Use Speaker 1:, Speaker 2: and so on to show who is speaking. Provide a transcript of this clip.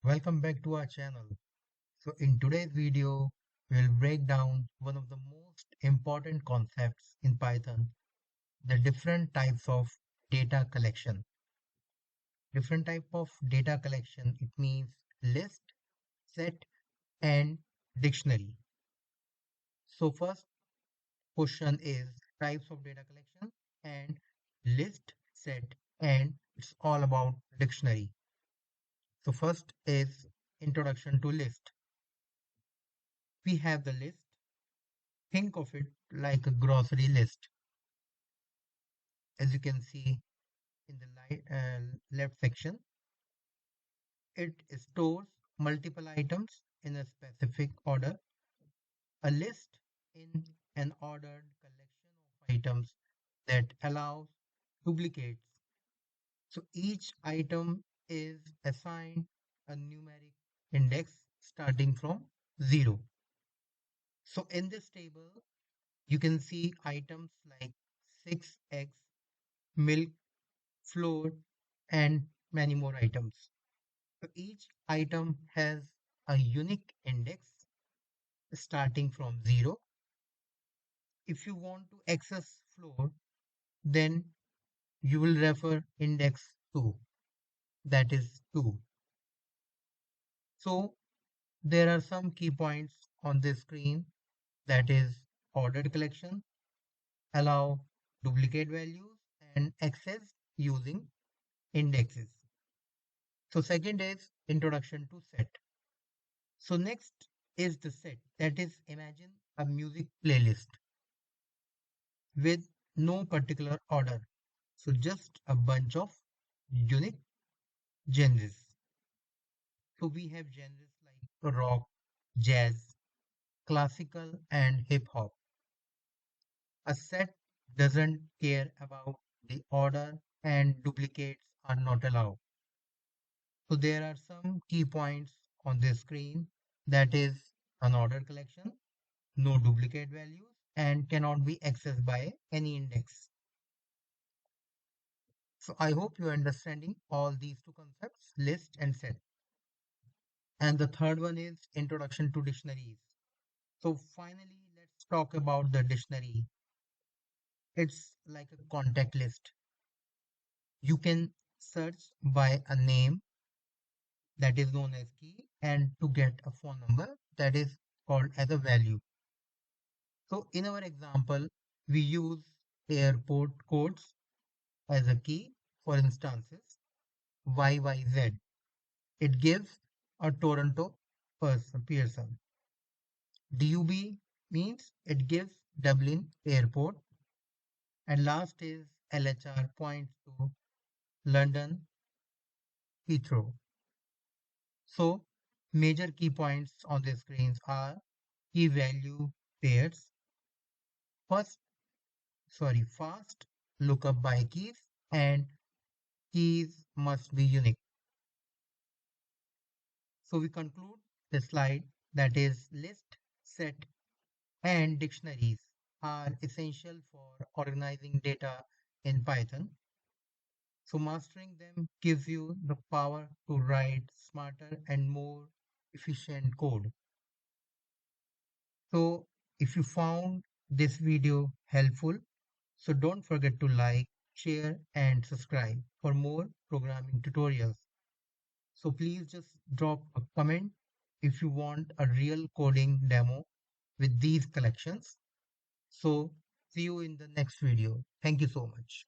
Speaker 1: Welcome back to our channel. So in today's video, we'll break down one of the most important concepts in Python, the different types of data collection. Different type of data collection, it means list, set, and dictionary. So first question is types of data collection and list, set, and it's all about dictionary. So first is introduction to list. We have the list. Think of it like a grocery list. As you can see in the left section, it stores multiple items in a specific order. A list in an ordered collection of items that allows duplicates. So each item is assigned a numeric index starting from 0. So in this table, you can see items like 6 eggs, milk, floor, and many more items. So each item has a unique index starting from 0. If you want to access floor, then you will refer index 2, that is 2. So there are some key points on this screen, that is ordered collection, allow duplicate values, and access using indexes. So second is introduction to set. So next is the set. That is, imagine a music playlist with no particular order. So just a bunch of unique genres. So we have genres like rock, jazz, classical, and hip hop. A set doesn't care about the order and duplicates are not allowed. So there are some key points on this screen, that is unordered collection, no duplicate values, and cannot be accessed by any index. So I hope you are understanding all these two concepts, list and set. And the third one is introduction to dictionaries. So finally, let's talk about the dictionary. It's like a contact list. You can search by a name, that is known as key, and to get a phone number, that is called as a value. So in our example, we use airport codes as a key. For instances, YYZ. It gives a Toronto Pearson. DUB means it gives Dublin Airport. And last is LHR, points to London Heathrow. So major key points on the screens are key value pairs. First, fast lookup by keys, and keys must be unique. So we conclude the slide, that is list, set, and dictionaries are essential for organizing data in Python. So mastering them gives you the power to write smarter and more efficient code. So if you found this video helpful, so don't forget to like, share, and subscribe for more programming tutorials. So please just drop a comment if you want a real coding demo with these collections. So see you in the next video. Thank you so much.